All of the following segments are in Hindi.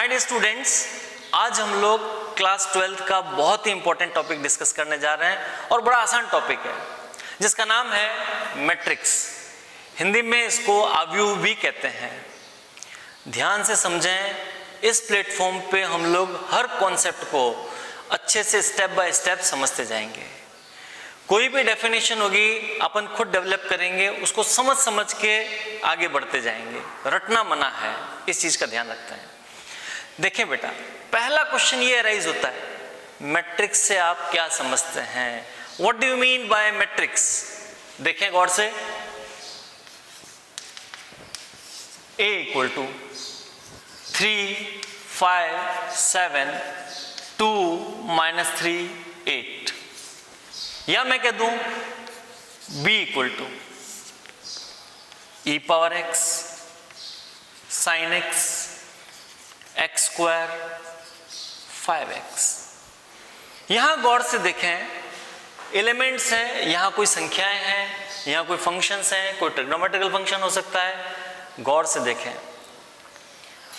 माय डियर स्टूडेंट्स, आज हम लोग क्लास 12th का बहुत ही इंपॉर्टेंट टॉपिक डिस्कस करने जा रहे हैं और बड़ा आसान टॉपिक है जिसका नाम है मैट्रिक्स। हिंदी में इसको आव्यूह भी कहते हैं। ध्यान से समझें, इस प्लेटफॉर्म पे हम लोग हर कॉन्सेप्ट को अच्छे से स्टेप बाय स्टेप समझते जाएंगे। कोई भी डेफिनेशन होगी अपन खुद डेवलप करेंगे, उसको समझ समझ के आगे बढ़ते जाएंगे। रटना मना है, इस चीज का ध्यान रखते हैं। देखें बेटा, पहला क्वेश्चन ये अराइज होता है, मैट्रिक्स से आप क्या समझते हैं? What do you mean by matrix? देखें गौर से, A इक्वल टू 3, 5, 7, 2, -3, 8, या मैं कह दूं B equal to e power x sin x x square 5x। यहां गौर से देखें, एलिमेंट्स हैं, यहां कोई संख्याएं हैं, यहां कोई फंक्शंस हैं, कोई ट्रिग्नोमेट्रिकल फंक्शन हो सकता है। गौर से देखें।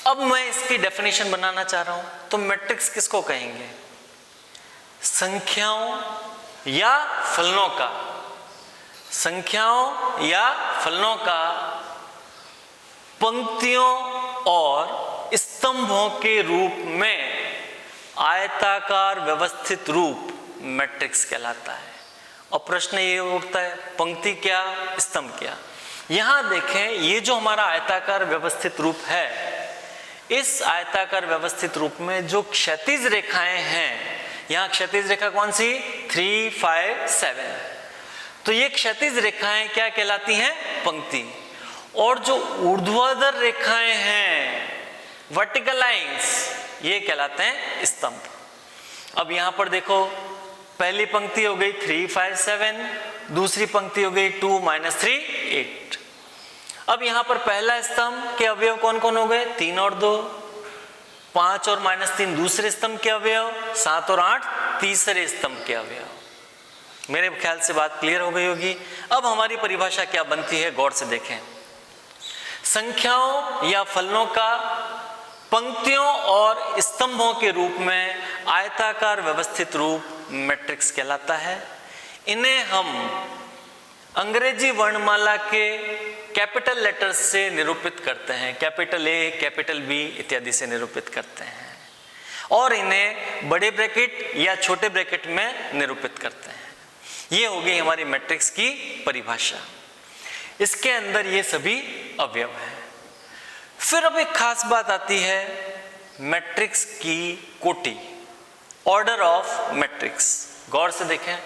अब मैं इसकी डेफिनेशन बनाना चाह रहा हूं, तो मैट्रिक्स किसको कहेंगे? संख्याओं या फलनों का, संख्याओं या फलनों का पंक्तियों और स्तंभों के रूप में आयताकार व्यवस्थित रूप मैट्रिक्स कहलाता है। और प्रश्न ये उठता है, पंक्ति क्या, स्तंभ क्या? यहां देखें, ये जो हमारा आयताकार व्यवस्थित रूप है, इस आयताकार व्यवस्थित रूप में जो क्षैतिज रेखाएं हैं, यहां क्षैतिज रेखा कौन सी? 3, 5, 7। तो ये क्षैतिज रेखाएं क्या कहलाती हैं? पंक्ति। और जो ऊर्ध्वाधर रेखाएं हैं, वर्टिकल लाइंस, ये कहलाते हैं स्तंभ। अब यहां पर देखो, पहली पंक्ति हो गई 3, 5, 7, दूसरी पंक्ति हो गई 2, -3, 8। अब यहां पर पहला स्तंभ के अवयव कौन कौन हो गए? 3 और 2, 5 और -3 दूसरे स्तंभ के अवयव, 7 और 8 तीसरे स्तंभ के अवयव। मेरे ख्याल से बात क्लियर हो गई होगी। अब हमारी परिभाषा क्या बनती है, गौर से देखें। संख्याओं या फलनों का पंक्तियों और स्तंभों के रूप में आयताकार व्यवस्थित रूप मैट्रिक्स कहलाता है। इन्हें हम अंग्रेजी वर्णमाला के कैपिटल लेटर्स से निरूपित करते हैं, कैपिटल A, कैपिटल B इत्यादि से निरूपित करते हैं, और इन्हें बड़े ब्रैकेट या छोटे ब्रैकेट में निरूपित करते हैं। ये हो गई हमारी मैट्रिक्स की परिभाषा। इसके अंदर ये सभी अवयव हैं। फिर अब एक खास बात आती है, मैट्रिक्स की कोटि, ऑर्डर ऑफ मैट्रिक्स। गौर से देखें,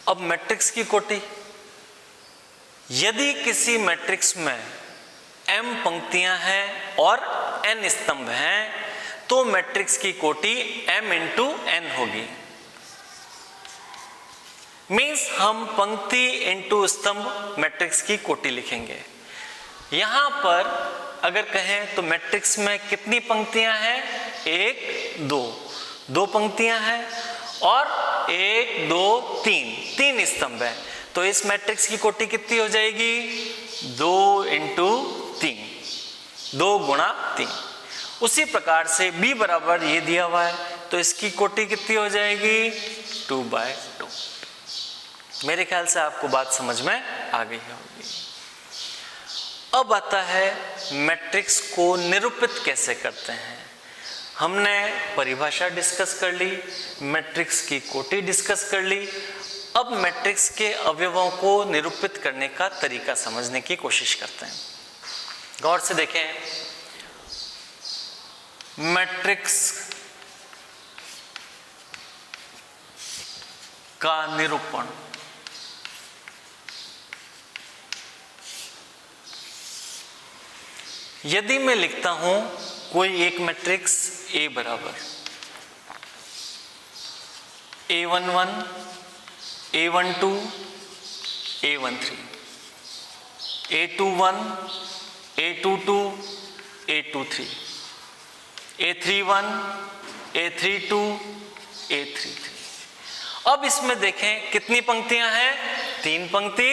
अब मैट्रिक्स की कोटि, यदि किसी मैट्रिक्स में m पंक्तियां हैं और n स्तंभ हैं, तो मैट्रिक्स की कोटि m × n होगी। मीन्स हम पंक्ति इंटू स्तंभ मैट्रिक्स की कोटि लिखेंगे। यहां पर अगर कहें तो मैट्रिक्स में कितनी पंक्तियां हैं? 1, 2 पंक्तियां हैं, और 1, 2, 3 स्तंभ है। तो इस मैट्रिक्स की कोटि कितनी हो जाएगी? 2 × 3, 2 × 3। उसी प्रकार से B बराबर ये दिया हुआ है, तो इसकी कोटि कितनी हो जाएगी? 2/2। मेरे ख्याल से आपको बात समझ में आ गई होगी। अब आता है मैट्रिक्स को निरूपित कैसे करते हैं। हमने परिभाषा डिस्कस कर ली, मैट्रिक्स की कोटि डिस्कस कर ली। अब मैट्रिक्स के अवयवों को निरूपित करने का तरीका समझने की कोशिश करते हैं। गौर से देखें, मैट्रिक्स का निरूपण। यदि मैं लिखता हूं कोई एक मैट्रिक्स A बराबर A11, A12, A13, A21, A22, A23, A31, A32, A33। अब इसमें देखें कितनी पंक्तियां हैं? 3 पंक्ति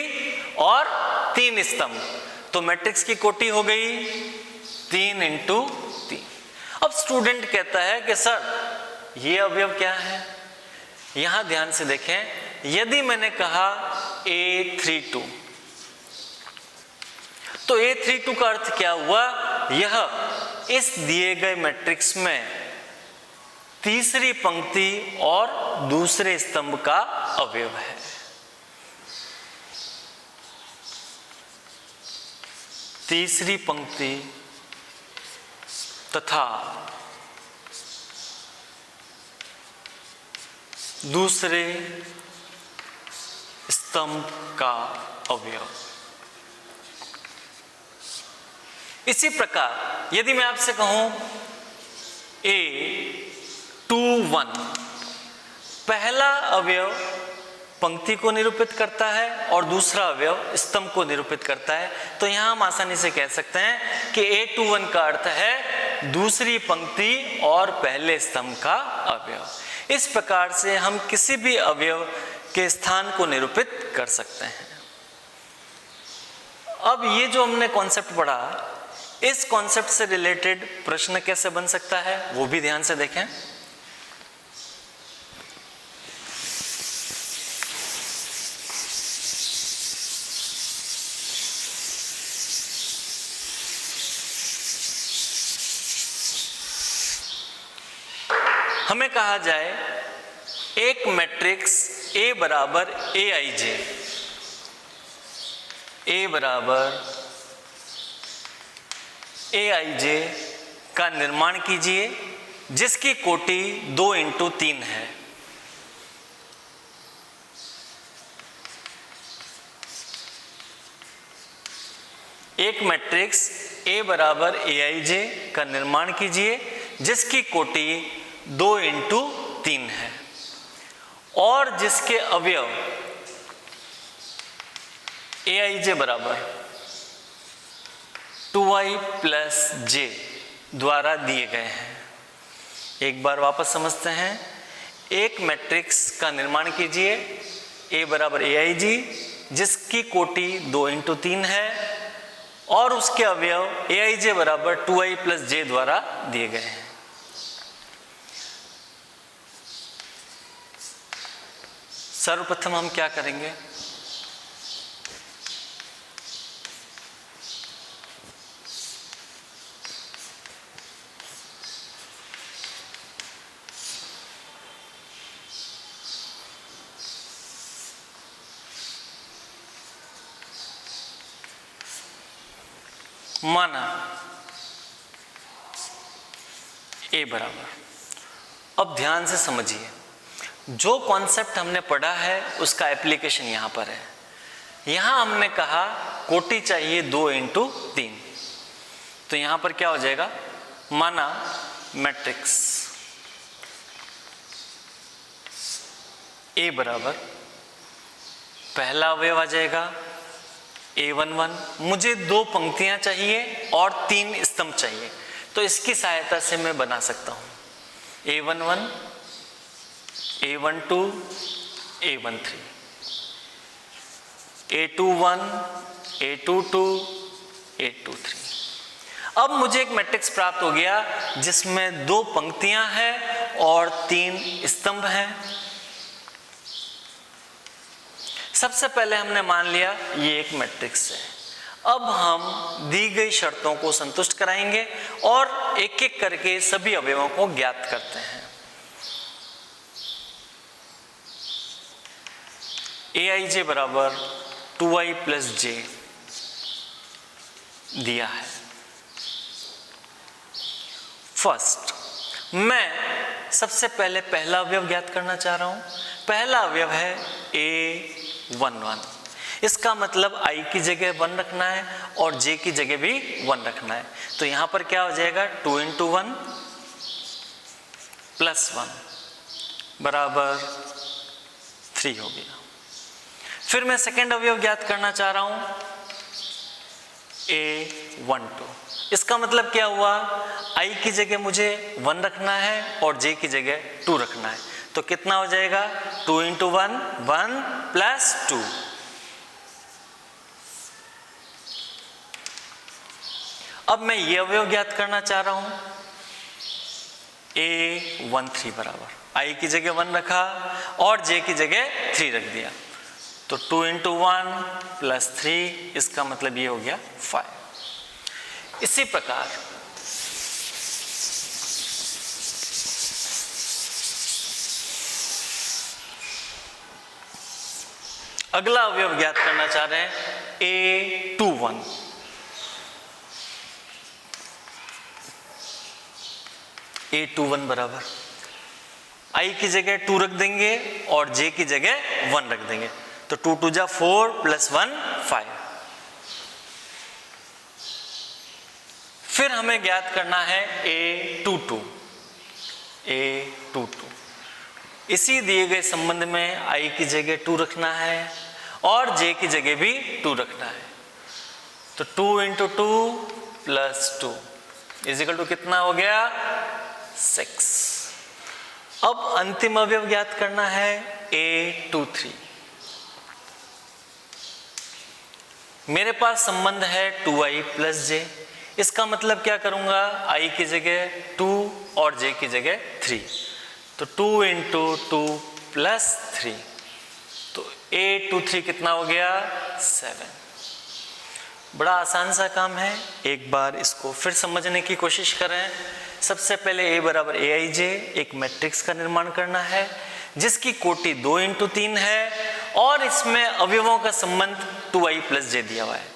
और 3 स्तंभ, तो मैट्रिक्स की कोटि हो गई 3 × 3। अब स्टूडेंट कहता है कि सर ये अवयव क्या है? यहां ध्यान से देखें, यदि मैंने कहा A32, तो A32 का अर्थ क्या हुआ? यह इस दिए गए मैट्रिक्स में तीसरी पंक्ति और दूसरे स्तंभ का अवयव है। तीसरी पंक्ति तथा दूसरे स्तंभ का अवयव। इसी प्रकार यदि मैं आपसे कहूं A21, पहला अवयव पंक्ति को निरूपित करता है और दूसरा अवयव स्तंभ को निरूपित करता है, तो यहां हम आसानी से कह सकते हैं कि A21 का अर्थ है दूसरी पंक्ति और पहले स्तंभ का अवयव। इस प्रकार से हम किसी भी अवयव के स्थान को निरूपित कर सकते हैं। अब ये जो हमने कॉन्सेप्ट पढ़ा, इस कॉन्सेप्ट से रिलेटेड प्रश्न कैसे बन सकता है वो भी ध्यान से देखें। हमें कहा जाए एक मैट्रिक्स A बराबर AIJ, A बराबर AIJ का निर्माण कीजिए जिसकी कोटि 2 × 3 है। एक मैट्रिक्स A बराबर AIJ का निर्माण कीजिए जिसकी कोटि 2 × 3 है और जिसके अवयव AIJ बराबर 2i + j द्वारा दिए गए हैं। एक बार वापस समझते हैं। एक मैट्रिक्स का निर्माण कीजिए A बराबर AIJ जिसकी कोटि 2 × 3 है और उसके अवयव AIJ बराबर 2i + j द्वारा दिए गए हैं। सर्वप्रथम हम क्या करेंगे? माना A बराबर, अब ध्यान से समझिए, जो कॉन्सेप्ट हमने पढ़ा है उसका एप्लीकेशन यहां पर है। यहां हमने कहा कोटि चाहिए 2 × 3, तो यहां पर क्या हो जाएगा? माना मैट्रिक्स A बराबर पहला अवयव आ जाएगा A11, मुझे 2 पंक्तियां चाहिए और 3 स्तंभ चाहिए, तो इसकी सहायता से मैं बना सकता हूं A11, A12, A13, A21, A22, A23। अब मुझे एक मैट्रिक्स प्राप्त हो गया जिसमें 2 पंक्तियां हैं और 3 स्तंभ हैं। सबसे पहले हमने मान लिया ये एक मैट्रिक्स है। अब हम दी गई शर्तों को संतुष्ट कराएंगे और एक एक करके सभी अवयवों को ज्ञात करते हैं। AIJ बराबर 2i + j दिया है। फर्स्ट, मैं सबसे पहले पहला अवयव ज्ञात करना चाह रहा हूं। पहला अवयव है A11, इसका मतलब i की जगह 1 रखना है और j की जगह भी 1 रखना है, तो यहां पर क्या हो जाएगा? 2 × 1 + 1 बराबर 3 हो गया। फिर मैं सेकेंड अवयव ज्ञात करना चाह रहा हूं A12, इसका मतलब क्या हुआ? i की जगह मुझे 1 रखना है और j की जगह 2 रखना है, तो कितना हो जाएगा? 2 × 1 1 + 2 अब मैं ये अवयव ज्ञात करना चाह रहा हूं, A13 बराबर I की जगह 1 रखा और J की जगह 3 रख दिया, तो 2 × 1 + 3, इसका मतलब ये हो गया 5। इसी प्रकार अगला अवयव ज्ञात करना चाह रहे हैं A21। A21 बराबर I की जगह 2 रख देंगे और J की जगह 1 रख देंगे, तो 2 × 2 = 4 + 1 5। फिर हमें ज्ञात करना है A22। इसी दिए गए संबंध में I की जगह 2 रखना है और J की जगह भी 2 रखना है, तो 2 × 2 + 2 = कितना हो गया? 6। अब अंतिम अवयव ज्ञात करना है A23। मेरे पास संबंध है 2I + J, इसका मतलब क्या करूंगा, I की जगह 2 और J की जगह 3, तो 2 × 2 + 3, तो A23 कितना हो गया? 7। बड़ा आसान सा काम है, एक बार इसको फिर समझने की कोशिश करें। सबसे पहले A बराबर AIJ एक मैट्रिक्स का निर्माण करना है जिसकी कोटि 2 × 3 है और इसमें अवयवों का संबंध 2I + J दिया हुआ है।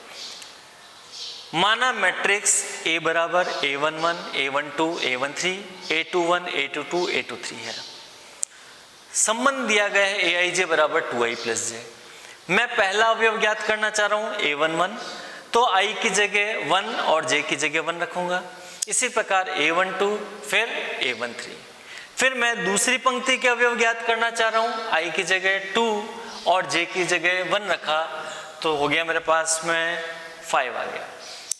माना मैट्रिक्स A बराबर A11, A12, A13, A21, A22, A23 है। संबंध दिया गया है AIJ बराबर 2I + J। मैं पहला अवयव ज्ञात करना चाह रहा हूं A11, तो I की जगह 1 और J की जगह 1 रखूंगा। इसी प्रकार A12, फिर A13। फिर मैं दूसरी पंक्ति के अवयव ज्ञात करना चाह रहा हूं, I की जगह 2 और J की जगह 1 रखा, तो हो गया मेरे पास में 5 आ गया।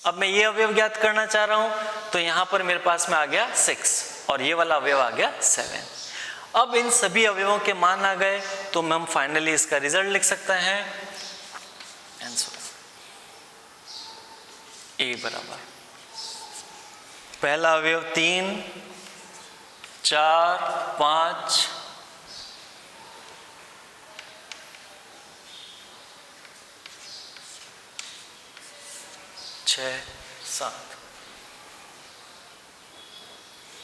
अब मैं ये अवयव ज्ञात करना चाह रहा हूं, तो यहां पर मेरे पास में आ गया 6 और ये वाला अवयव आ गया 7। अब इन सभी अवयवों के मान आ गए, तो हम फाइनली इसका रिजल्ट लिख सकते हैं। आंसर A बराबर पहला अवयव 3, 4, 5, 6, 7,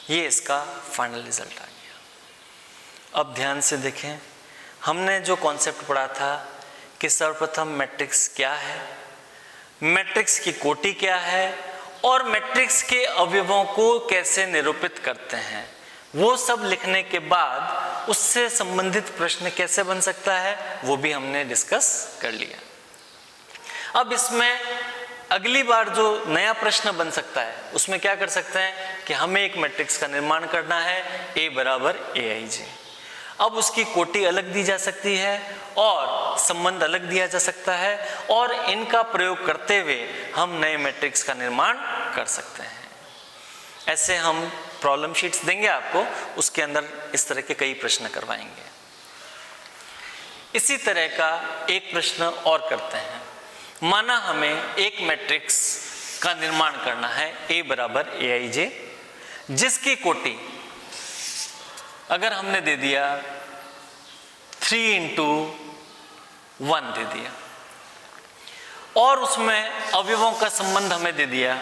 ये इसका फाइनल रिजल्ट आ गया। अब ध्यान से देखें, हमने जो कॉन्सेप्ट पढ़ा था कि सर्वप्रथम मैट्रिक्स क्या है, मैट्रिक्स की कोटि क्या है और मैट्रिक्स के अवयवों को कैसे निरूपित करते हैं, वो सब लिखने के बाद उससे संबंधित प्रश्न कैसे बन सकता है वो भी हमने डिस्कस कर लिया। अब इसमें अगली बार जो नया प्रश्न बन सकता है उसमें क्या कर सकते हैं कि हमें एक मैट्रिक्स का निर्माण करना है A बराबर AIJ। अब उसकी कोटि अलग दी जा सकती है और संबंध अलग दिया जा सकता है और इनका प्रयोग करते हुए हम नए मैट्रिक्स का निर्माण कर सकते हैं। ऐसे हम प्रॉब्लम शीट्स देंगे आपको, उसके अंदर इस तरह के कई प्रश्न करवाएंगे। इसी तरह का एक प्रश्न और करते हैं। माना हमें एक मैट्रिक्स का निर्माण करना है A बराबर AIJ, जिसकी कोटि अगर हमने दे दिया 3 × 1 दे दिया और उसमें अवयवों का संबंध हमें दे दिया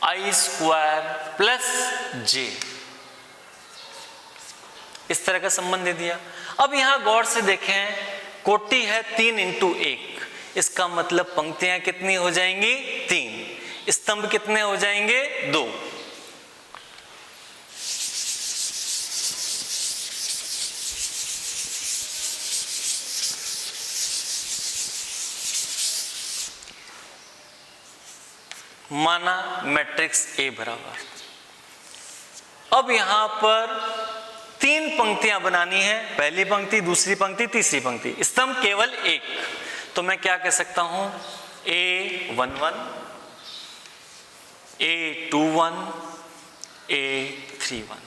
I² + J, इस तरह का संबंध दे दिया। अब यहां गौर से देखें, कोटि है 3 × 1, इसका मतलब पंक्तियां कितनी हो जाएंगी? 3। स्तंभ कितने हो जाएंगे? 2। माना मैट्रिक्स A बराबर, अब यहां पर 3 पंक्तियां बनानी है, पहली पंक्ति, दूसरी पंक्ति, तीसरी पंक्ति, स्तंभ केवल 1। तो मैं क्या कह सकता हूं? A11, A21, A31।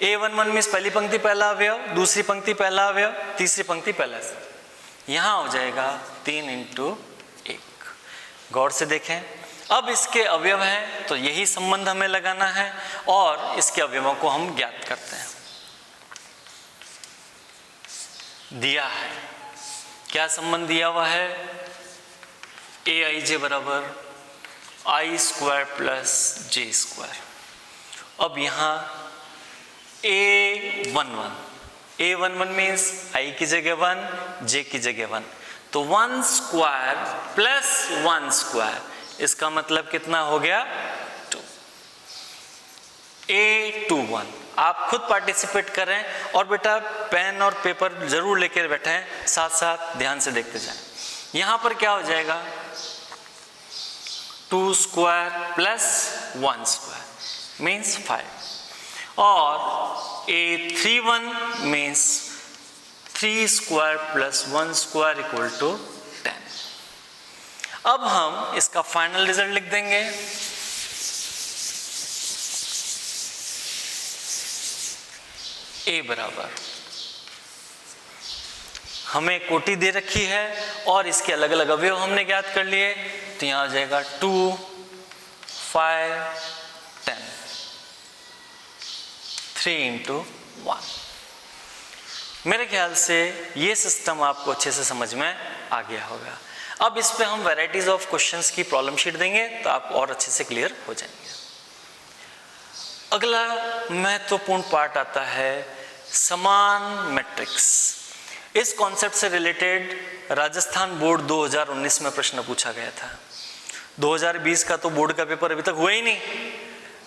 A11 में पहली पंक्ति पहला अवयव, दूसरी पंक्ति पहला अवयव, तीसरी पंक्ति पहला। यहां हो जाएगा 3 × 1। गौर से देखें, अब इसके अवयव हैं तो यही संबंध हमें लगाना है और इसके अवयवों को हम ज्ञात करते हैं। दिया है, क्या संबंध दिया हुआ है? ए आई जे बराबर आई स्क्वायर प्लस जे स्क्वायर। अब यहाँ A11 मीन्स आई की जगह 1, जे की जगह 1, तो 1 स्क्वायर प्लस 1 स्क्वायर, इसका मतलब कितना हो गया? 2। A21, आप खुद पार्टिसिपेट करें और बेटा पेन और पेपर जरूर लेकर बैठें, साथ साथ ध्यान से देखते जाएं। यहां पर क्या हो जाएगा? 2 स्क्वायर प्लस 1 स्क्वायर मीन्स 5 और A31 means 3 square plus 1 square equal to 10। अब हम इसका फाइनल रिजल्ट लिख देंगे। ए बराबर, हमें कोटि दे रखी है और इसके अलग अलग अवयव हमने ज्ञात कर लिए, तो यहां आ जाएगा 2, 5, 10, 3 into 1। मेरे ख्याल से ये सिस्टम आपको अच्छे से समझ में आ गया होगा। अब इस पे हम वैरायटीज ऑफ क्वेश्चंस की प्रॉब्लम शीट देंगे तो आप और अच्छे से क्लियर हो जाएंगे। अगला महत्वपूर्ण पार्ट आता है समान मैट्रिक्स। इस कॉन्सेप्ट से रिलेटेड राजस्थान बोर्ड 2019 में प्रश्न पूछा गया था। 2020 का तो बोर्ड का पेपर अभी तक हुआ ही नहीं,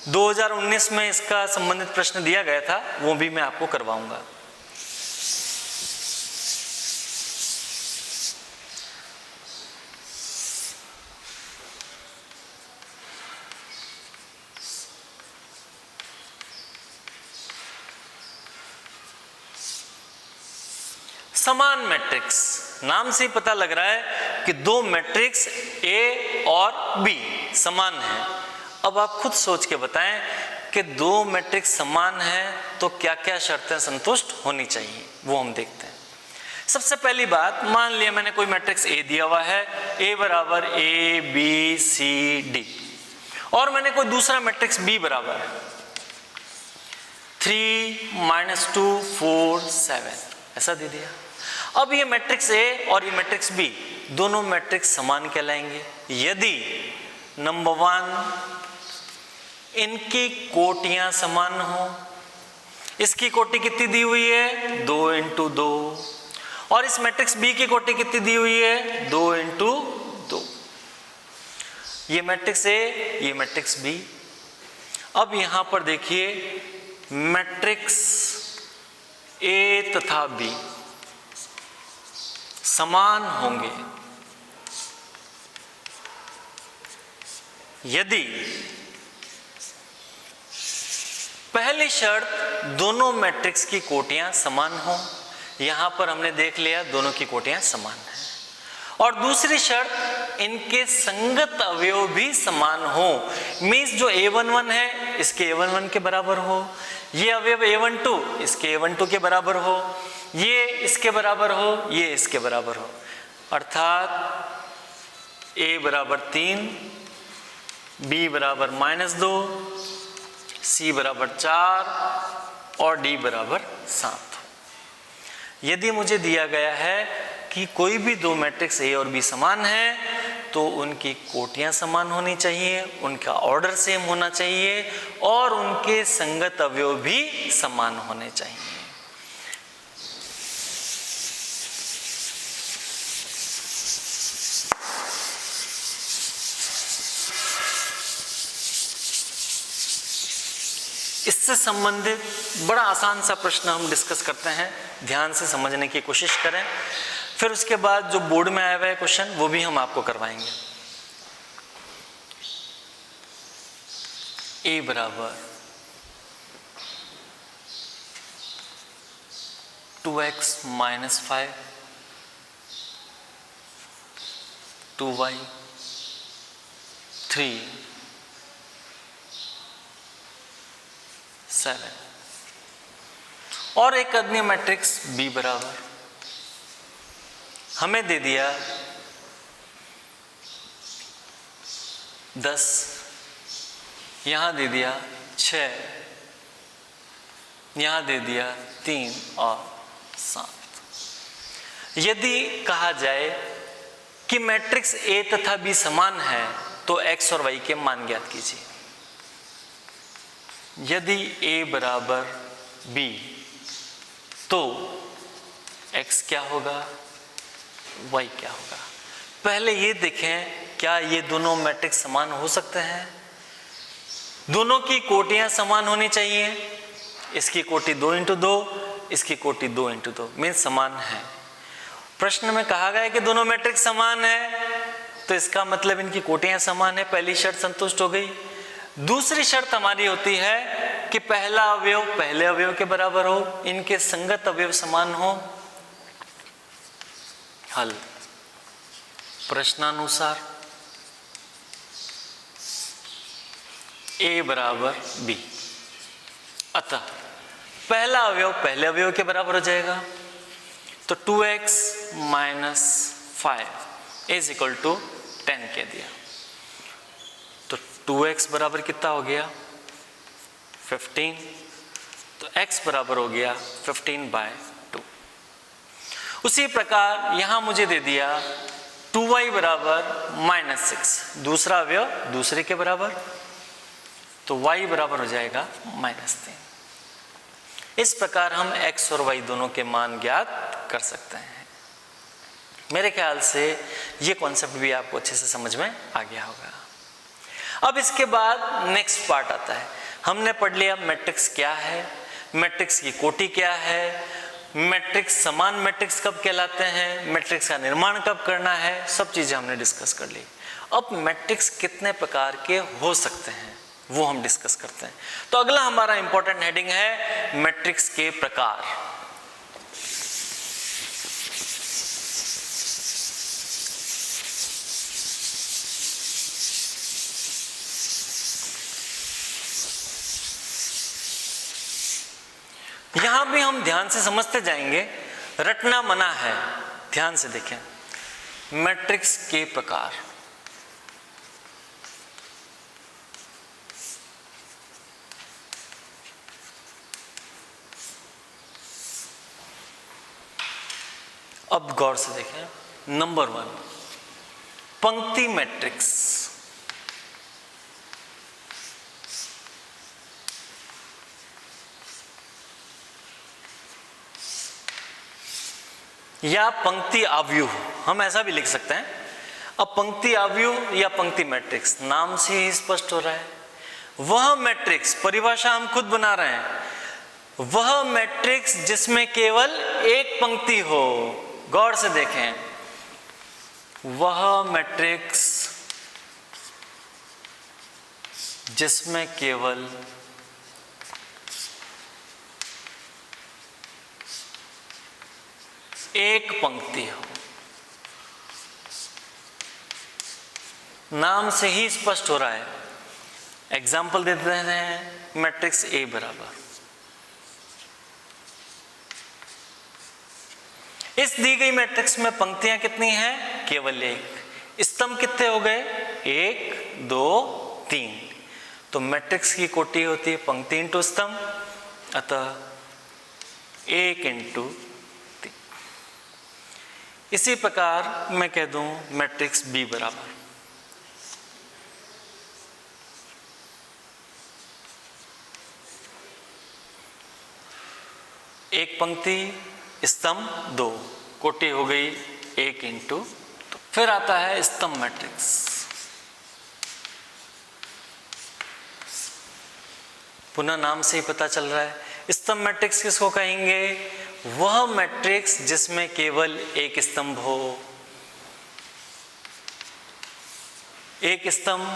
2019 में इसका संबंधित प्रश्न दिया गया था, वो भी मैं आपको करवाऊंगा। समान मैट्रिक्स, नाम से ही पता लग रहा है कि दो मैट्रिक्स ए और बी समान हैं। अब आप खुद सोच के बताएं कि दो मैट्रिक्स समान हैं तो क्या क्या शर्तें संतुष्ट होनी चाहिए, वो हम देखते हैं। सबसे पहली बात, मान लिया मैंने कोई मैट्रिक्स ए दिया हुआ है, ए बराबर ए बी सी डी, और मैंने कोई दूसरा मैट्रिक्स बी बराबर 3 - 2 4 7 ऐसा दे दिया। अब ये मैट्रिक्स ए और ये मैट्रिक्स बी दोनों मैट्रिक्स समान कहलाएंगे यदि नंबर 1 इनकी कोटियां समान हो। इसकी कोटि कितनी दी हुई है? 2 × 2, और इस मैट्रिक्स बी की कोटि कितनी दी हुई है? 2 × 2। ये मैट्रिक्स ए, ये मैट्रिक्स बी। अब यहां पर देखिए मैट्रिक्स ए तथा बी समान होंगे यदि पहली शर्त दोनों मैट्रिक्स की कोटियां समान हो। यहां पर हमने देख लिया दोनों की कोटियां समान हैं। और दूसरी शर्त इनके संगत अवयव भी समान हो, मीन्स जो A11 है इसके A11 के बराबर हो, ये अवयव A12 इसके A12 के बराबर हो, ये इसके बराबर हो, ये इसके बराबर हो। अर्थात A बराबर 3, B बराबर -2, C बराबर 4 और D बराबर 7। यदि मुझे दिया गया है कि कोई भी दो मैट्रिक्स ए और बी समान है तो उनकी कोटियां समान होनी चाहिए, उनका ऑर्डर सेम होना चाहिए और उनके संगत अवयव भी समान होने चाहिए। इससे संबंधित बड़ा आसान सा प्रश्न हम डिस्कस करते हैं, ध्यान से समझने की कोशिश करें। फिर उसके बाद जो बोर्ड में आया हुआ है क्वेश्चन वो भी हम आपको करवाएंगे। ए बराबर 2x - 5 2y 3 7 और एक अन्य मैट्रिक्स B बराबर हमें दे दिया 10, यहाँ दे दिया 6, यहाँ दे दिया 3 और 7। यदि कहा जाए कि मैट्रिक्स ए तथा बी समान है तो एक्स और वाई के मान ज्ञात कीजिए। यदि ए बराबर बी तो एक्स क्या होगा, वाई क्या होगा। पहले ये देखें क्या ये दोनों मैट्रिक्स समान हो सकते हैं। दोनों की कोटियां समान होनी चाहिए। इसकी कोटि 2 × 2, इसकी कोटि 2 × 2 मीन समान है। प्रश्न में कहा गया है कि दोनों मैट्रिक्स समान है तो इसका मतलब इनकी कोटियां समान है। पहली शर्त संतुष्ट हो गई। दूसरी शर्त हमारी होती है कि पहला अवयव पहले अवयव के बराबर हो, इनके संगत अवयव समान हो। हल प्रश्नानुसार ए बराबर बी, अतः पहला अवयव पहले अवयव के बराबर हो जाएगा। तो 2x - 5 इज इक्वल टू 10 कह दिया। तो 2x बराबर कितना हो गया 15, तो x बराबर हो गया 15/2। उसी प्रकार यहां मुझे दे दिया 2y बराबर -6, दूसरा अवयव दूसरे के बराबर, तो y बराबर हो जाएगा -3। इस प्रकार हम x और y दोनों के मान ज्ञात कर सकते हैं। मेरे ख्याल से ये कॉन्सेप्ट भी आपको अच्छे से समझ में आ गया होगा। अब इसके बाद नेक्स्ट पार्ट आता है। हमने पढ़ लिया मैट्रिक्स क्या है, मैट्रिक्स की कोटि क्या है, मैट्रिक्स समान मैट्रिक्स कब कहलाते हैं, मैट्रिक्स का निर्माण कब करना है, सब चीजें हमने डिस्कस कर ली। अब मैट्रिक्स कितने प्रकार के हो सकते हैं वो हम डिस्कस करते हैं। तो अगला हमारा इंपॉर्टेंट हेडिंग है मैट्रिक्स के प्रकार। यहां भी हम ध्यान से समझते जाएंगे, रटना मना है। ध्यान से देखें मैट्रिक्स के प्रकार। अब गौर से देखें। नंबर 1 पंक्ति मैट्रिक्स। या पंक्ति आव्यूह, हम ऐसा भी लिख सकते हैं। अब पंक्ति आव्यूह या पंक्ति मैट्रिक्स नाम से ही स्पष्ट हो रहा है। वह मैट्रिक्स, परिभाषा हम खुद बना रहे हैं, वह मैट्रिक्स जिसमें केवल एक पंक्ति हो। गौर से देखें, वह मैट्रिक्स जिसमें केवल एक पंक्ति हो। नाम से ही स्पष्ट हो रहा है। एग्जाम्पल देते हैं मैट्रिक्स ए बराबर, इस दी गई मैट्रिक्स में पंक्तियां कितनी हैं, केवल एक। स्तंभ कितने हो गए, 1 2 3। तो मैट्रिक्स की कोटि होती है पंक्ति इंटू स्तंभ, अतः 1 × 3। इसी प्रकार मैं कह दूं मैट्रिक्स बी बराबर, एक पंक्ति स्तंभ 2, कोटि हो गई 1 × 2। फिर आता है स्तंभ मैट्रिक्स। पुनः नाम से ही पता चल रहा है, स्तंभ मैट्रिक्स किसको कहेंगे, वह मैट्रिक्स जिसमें केवल एक स्तंभ हो। एक स्तंभ,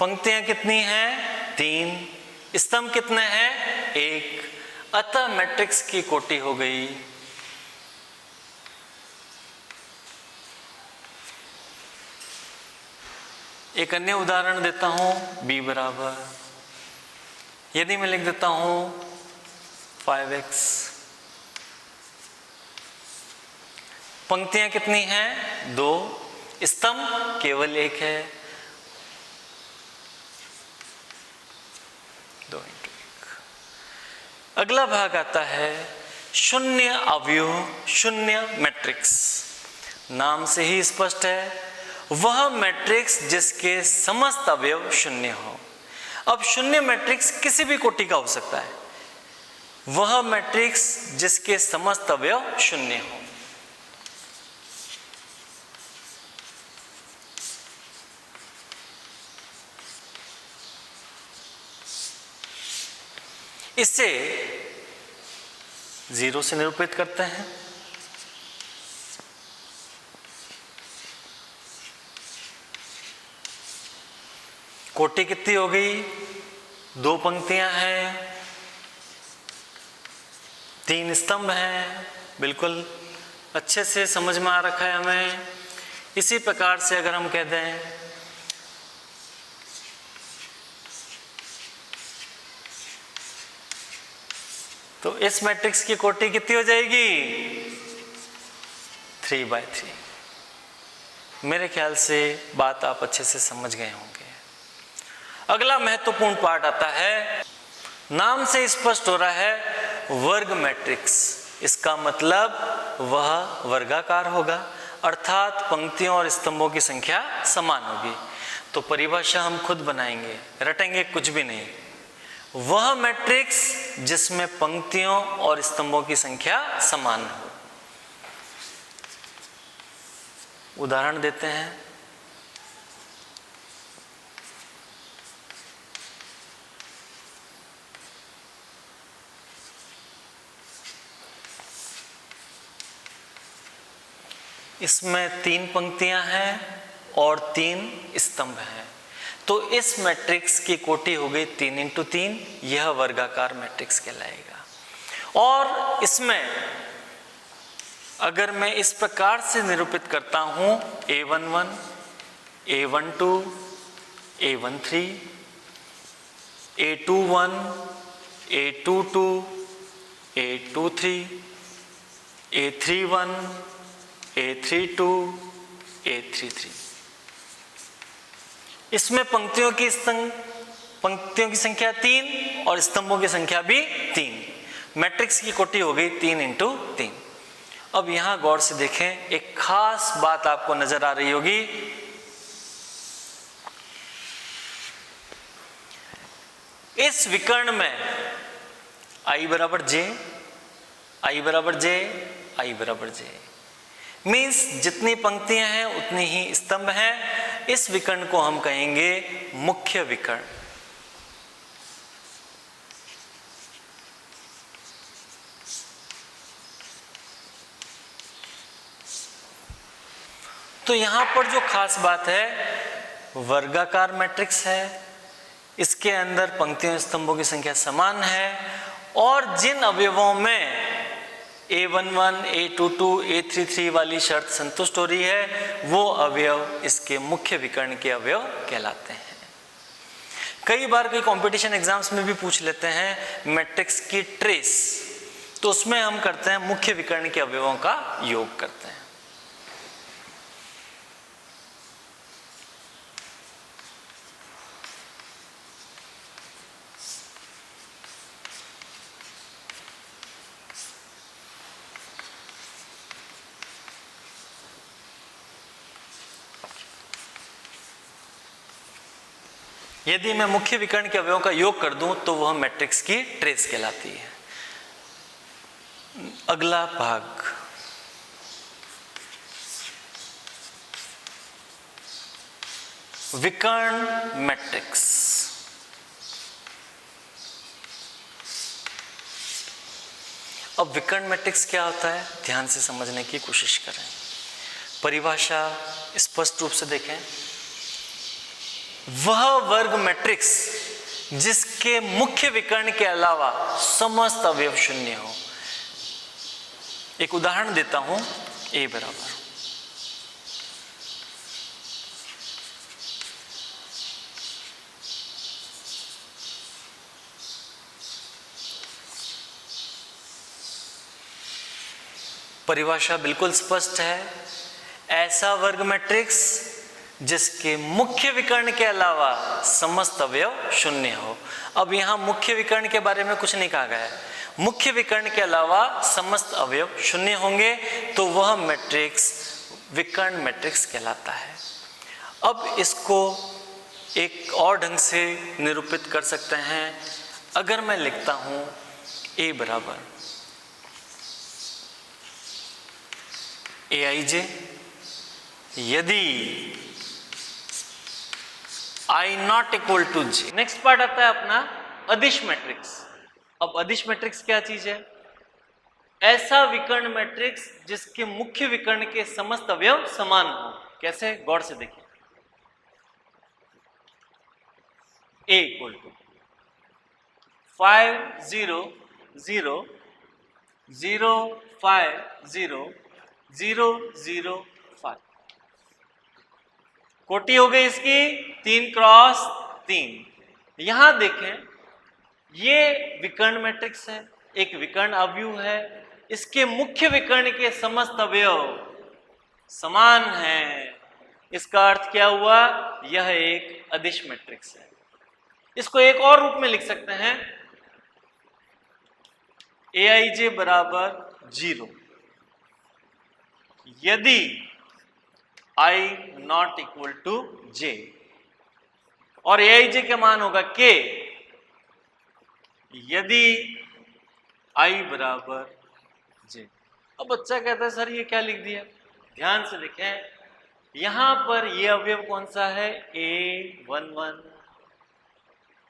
पंक्तियां कितनी हैं, 3, स्तंभ कितने हैं, 1। अतः मैट्रिक्स की कोटि हो गई एक अन्य उदाहरण देता हूं, b बराबर, यदि मैं लिख देता हूं 5x पंक्तियां कितनी हैं? 2, स्तंभ केवल 1 है, 2 into 1। अगला भाग आता है शून्य अवयव शून्य मैट्रिक्स। नाम से ही स्पष्ट है, वह मैट्रिक्स जिसके समस्त अवयव शून्य हो। अब शून्य मैट्रिक्स किसी भी कोटि का हो सकता है, वह मैट्रिक्स जिसके समस्त अवयव शून्य हो। इसे 0 से निरूपित करते हैं। कोटि कितनी हो गई? 2 पंक्तियां हैं, 3 स्तंभ हैं। बिल्कुल अच्छे से समझ में आ रखा है हमें। इसी प्रकार से अगर हम कह दें तो इस मैट्रिक्स की कोटि कितनी हो जाएगी? 3/3। मेरे ख्याल से बात आप अच्छे से समझ गए होंगे। अगला महत्वपूर्ण पार्ट आता है, नाम से स्पष्ट हो रहा है, वर्ग मैट्रिक्स। इसका मतलब वह वर्गाकार होगा, अर्थात पंक्तियों और स्तंभों की संख्या समान होगी। तो परिभाषा हम खुद बनाएंगे, रटेंगे कुछ भी नहीं। वह मैट्रिक्स जिसमें पंक्तियों और स्तंभों की संख्या समान हो। उदाहरण देते हैं। इसमें 3 पंक्तियां हैं और 3 स्तंभ हैं, तो इस मैट्रिक्स की कोटि हो गई 3 into 3। यह वर्गाकार मैट्रिक्स कहलाएगा। और इसमें अगर मैं इस प्रकार से निरूपित करता हूं, A11, A12, A13, A21, A22, A23, A31, A32, A33। इसमें पंक्तियों की संख्या 3 और स्तंभों की संख्या भी 3। मैट्रिक्स की कोटि हो गई 3 into 3। अब यहां गौर से देखें, एक खास बात आपको नजर आ रही होगी। इस विकर्ण में I बराबर J, I बराबर J, I बराबर J, मीन्स जितनी पंक्तियां हैं उतनी ही स्तंभ हैं। इस विकर्ण को हम कहेंगे मुख्य विकर्ण। तो यहां पर जो खास बात है, वर्गाकार मैट्रिक्स है, इसके अंदर पंक्तियों स्तंभों की संख्या समान है, और जिन अवयवों में A11, A22, A33 वाली शर्त संतुष्ट हो रही है, वो अवयव इसके मुख्य विकर्ण के अवयव कहलाते हैं। कई बार कई कंपटीशन एग्जाम्स में भी पूछ लेते हैं मैट्रिक्स की ट्रेस, तो उसमें हम करते हैं मुख्य विकर्ण के अवयवों का योग करते हैं। यदि मैं मुख्य विकर्ण के अवयवों का योग कर दूं तो वह मैट्रिक्स की ट्रेस कहलाती है। अगला भाग, विकर्ण मैट्रिक्स। अब विकर्ण मैट्रिक्स क्या होता है, ध्यान से समझने की कोशिश करें। परिभाषा स्पष्ट रूप से देखें, वह वर्ग मैट्रिक्स जिसके मुख्य विकर्ण के अलावा समस्त अवयव शून्य हो। एक उदाहरण देता हूं, A बराबर परिभाषा बिल्कुल स्पष्ट है, ऐसा वर्ग मैट्रिक्स जिसके मुख्य विकर्ण के अलावा समस्त अवयव शून्य हो। अब यहाँ मुख्य विकर्ण के बारे में कुछ नहीं कहा गया है, मुख्य विकर्ण के अलावा समस्त अवयव शून्य होंगे तो वह मैट्रिक्स विकर्ण मैट्रिक्स कहलाता है। अब इसको एक और ढंग से निरूपित कर सकते हैं। अगर मैं लिखता हूं A बराबर Aij यदि I not equal to J। Next part आता है अपना अदिश मैट्रिक्स। अब अदिश मैट्रिक्स क्या चीज है? ऐसा विकर्ण मैट्रिक्स जिसके मुख्य विकर्ण के समस्त अवयव समान हो। कैसे? गौर से देखिए। A equal to 5 0 0 0 5 0 0 0 5। कोटि हो गई इसकी 3 क्रॉस 3। यहां देखें, ये विकर्ण मैट्रिक्स है, एक विकर्ण अवयव है, इसके मुख्य विकर्ण के समस्त अवयव समान हैं। इसका अर्थ क्या हुआ? यह एक अदिश मैट्रिक्स है। इसको एक और रूप में लिख सकते हैं, Aij बराबर 0 यदि I not equal to J, और Aij के मान होगा K यदि I बराबर J। अब बच्चा कहता है सर ये क्या लिख दिया? ध्यान से देखें, यहां पर ये अवयव कौन सा है? A11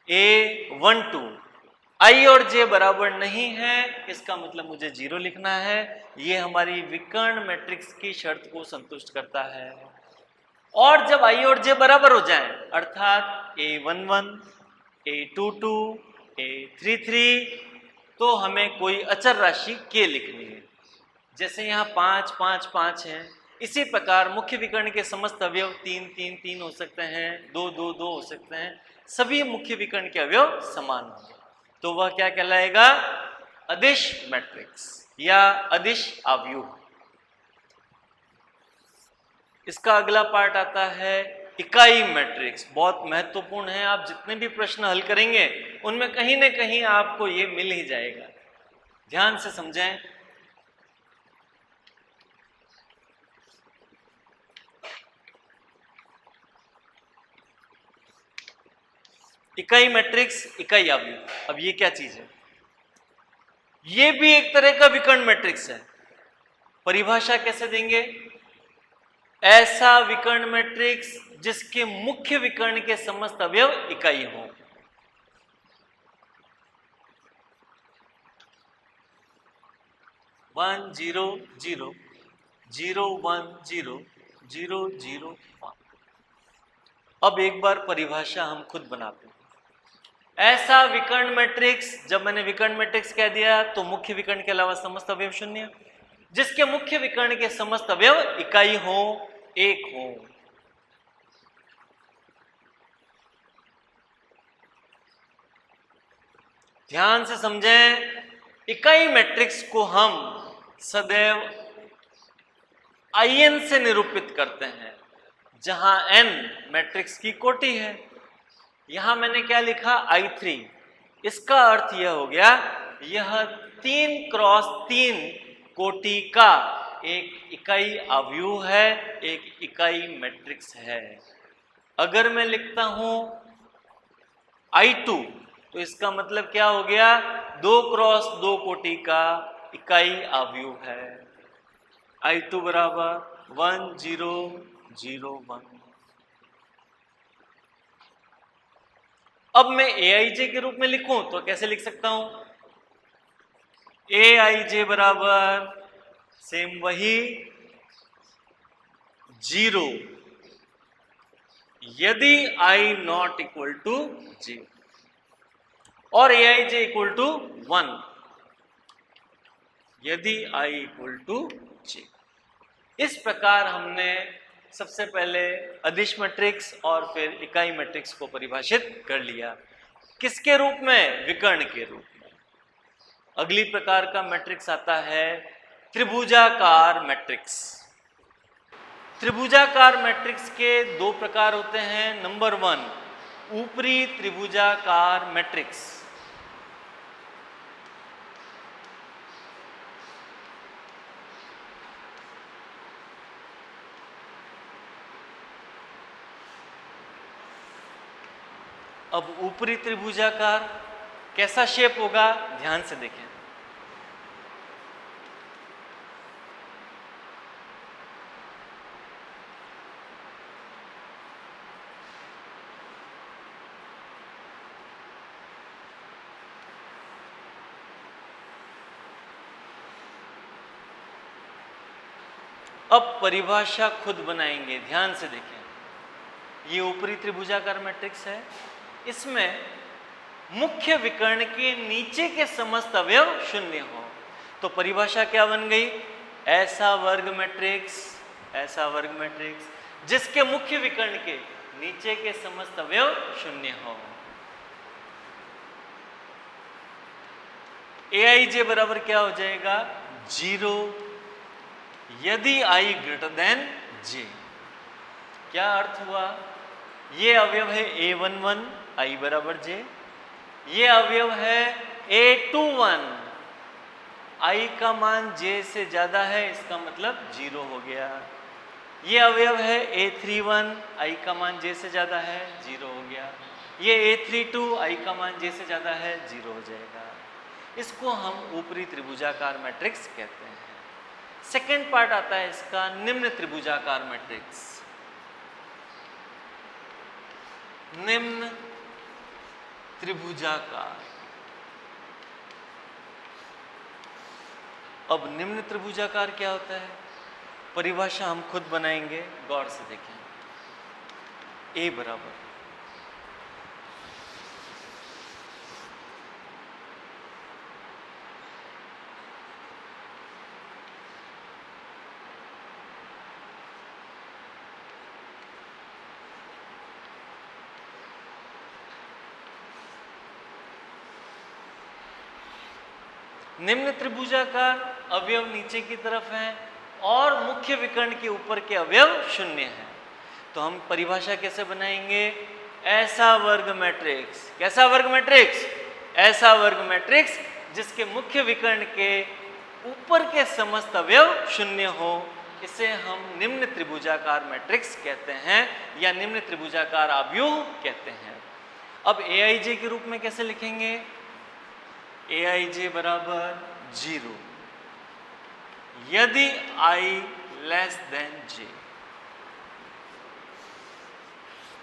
A12। I और J बराबर नहीं है, इसका मतलब मुझे 0 लिखना है। ये हमारी विकर्ण मैट्रिक्स की शर्त को संतुष्ट करता है। और जब I और J बराबर हो जाएं, अर्थात A11 A22 A33, तो हमें कोई अचर राशि K लिखनी है। जैसे यहाँ 5 5 5 है, इसी प्रकार मुख्य विकर्ण के समस्त अवयव 3 3 3 हो सकते हैं, 2 2 2 हो सकते हैं। सभी मुख्य विकर्ण के अवयव समान होंगे, तो वह क्या कहलाएगा? अदिश मैट्रिक्स या अदिश अवयव। इसका अगला पार्ट आता है इकाई मैट्रिक्स। बहुत महत्वपूर्ण है, आप जितने भी प्रश्न हल करेंगे उनमें कहीं ना कहीं आपको ये मिल ही जाएगा। ध्यान से समझें। इकाई मैट्रिक्स, इकाई अवयव। अब ये क्या चीज है? ये भी एक तरह का विकर्ण मैट्रिक्स है। परिभाषा कैसे देंगे? ऐसा विकर्ण मैट्रिक्स जिसके मुख्य विकर्ण के समस्त अवयव इकाई हो। One zero zero 0 1 0 0 0 1। अब एक बार परिभाषा हम खुद बनाते हैं। ऐसा विकर्ण मैट्रिक्स, जब मैंने विकर्ण मैट्रिक्स कह दिया तो मुख्य विकर्ण के अलावा समस्त अवयव शून्य, जिसके मुख्य विकर्ण के समस्त अवयव इकाई हो, एक हो। ध्यान से समझें, इकाई मैट्रिक्स को हम सदैव In से निरूपित करते हैं, जहां n मैट्रिक्स की कोटि है। यहां मैंने क्या लिखा? I3। इसका अर्थ यह हो गया, यह 3 क्रॉस 3 कोटि का एक इकाई अवयव है, एक इकाई मैट्रिक्स है। अगर मैं लिखता हूं I2, तो इसका मतलब क्या हो गया? 2 क्रॉस 2 कोटि का इकाई अवयव है। I2 बराबर 1 0 0 1। अब मैं Aij के रूप में लिखूं तो कैसे लिख सकता हूं? Aij बराबर सेम वही 0 यदि I not equal to J, और Aij इक्वल टू 1 यदि I इक्वल टू J। इस प्रकार हमने सबसे पहले अदिश मैट्रिक्स और फिर इकाई मैट्रिक्स को परिभाषित कर लिया। किसके रूप में? विकर्ण के रूप में। अगली प्रकार का मैट्रिक्स आता है त्रिभुजाकार मैट्रिक्स। त्रिभुजाकार मैट्रिक्स के दो प्रकार होते हैं। नंबर 1, ऊपरी त्रिभुजाकार मैट्रिक्स। अब ऊपरी त्रिभुजाकार कैसा शेप होगा, ध्यान से देखें। अब परिभाषा खुद बनाएंगे, ध्यान से देखें। ये ऊपरी त्रिभुजाकार मैट्रिक्स है, इसमें मुख्य विकर्ण के नीचे के समस्त अवयव शून्य हो। तो परिभाषा क्या बन गई? ऐसा वर्ग मैट्रिक्स, ऐसा वर्ग मैट्रिक्स जिसके मुख्य विकर्ण के नीचे के समस्त अवयव शून्य हो। Aij बराबर क्या हो जाएगा? 0 यदि i ग्रेटर देन j। क्या अर्थ हुआ? ये अवयव है a11 i बराबर j, ये अवयव है a21 i का मान j से ज्यादा है, इसका मतलब 0 हो गया। ये अवयव है a31 i का मान j से ज्यादा है, 0 हो गया। ये a32 i का मान j से ज्यादा है, 0 हो जाएगा। इसको हम ऊपरी त्रिभुजाकार मैट्रिक्स कहते हैं। सेकेंड पार्ट आता है इसका निम्न त्रिभुजाकार मैट्रिक्स। निम्न त्रिभुजाकार। अब निम्न त्रिभुजाकार क्या होता है? परिभाषा हम खुद बनाएंगे, गौर से देखें। A बराबर निम्न त्रिभुजाकार अवयव नीचे की तरफ हैं और मुख्य विकर्ण के ऊपर के अवयव शून्य हैं। तो हम परिभाषा कैसे बनाएंगे? ऐसा वर्ग मैट्रिक्स। कैसा वर्ग मैट्रिक्स? ऐसा वर्ग मैट्रिक्स जिसके मुख्य विकर्ण के ऊपर के समस्त अवयव शून्य हो, इसे हम निम्न त्रिभुजाकार मैट्रिक्स कहते हैं या निम्न त्रिभुजाकार आव्यूह कहते हैं। अब Aij के रूप में कैसे लिखेंगे? Aij बराबर 0 यदि i लेस देन j।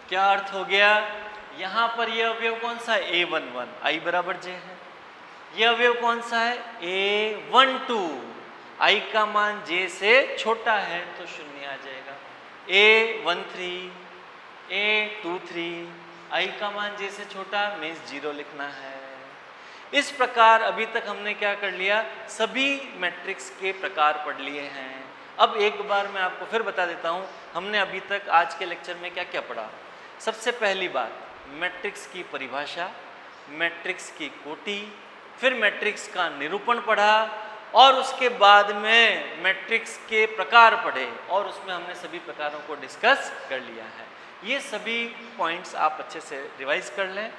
क्या अर्थ हो गया? यहां पर यह अवयव कौन सा है? a11 i बराबर j है। यह अवयव कौन सा है? a12 i का मान j से छोटा है तो शून्य आ जाएगा। a13 a23 i का मान j से छोटा मीन्स 0 लिखना है। इस प्रकार अभी तक हमने क्या कर लिया? सभी मैट्रिक्स के प्रकार पढ़ लिए हैं। अब एक बार मैं आपको फिर बता देता हूं, हमने अभी तक आज के लेक्चर में क्या क्या पढ़ा। सबसे पहली बात, मैट्रिक्स की परिभाषा, मैट्रिक्स की कोटि, फिर मैट्रिक्स का निरूपण पढ़ा और उसके बाद में मैट्रिक्स के प्रकार पढ़े और उसमें हमने सभी प्रकारों को डिस्कस कर लिया है। ये सभी पॉइंट्स आप अच्छे से रिवाइज कर लें।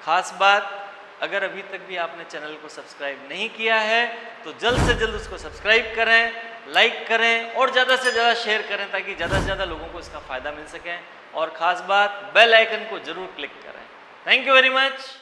खास बात, अगर अभी तक भी आपने चैनल को सब्सक्राइब नहीं किया है तो जल्द से जल्द उसको सब्सक्राइब करें, लाइक करें और ज़्यादा से ज़्यादा शेयर करें ताकि ज़्यादा से ज़्यादा लोगों को इसका फ़ायदा मिल सके। और ख़ास बात, बेल आइकन को ज़रूर क्लिक करें। Thank you very much.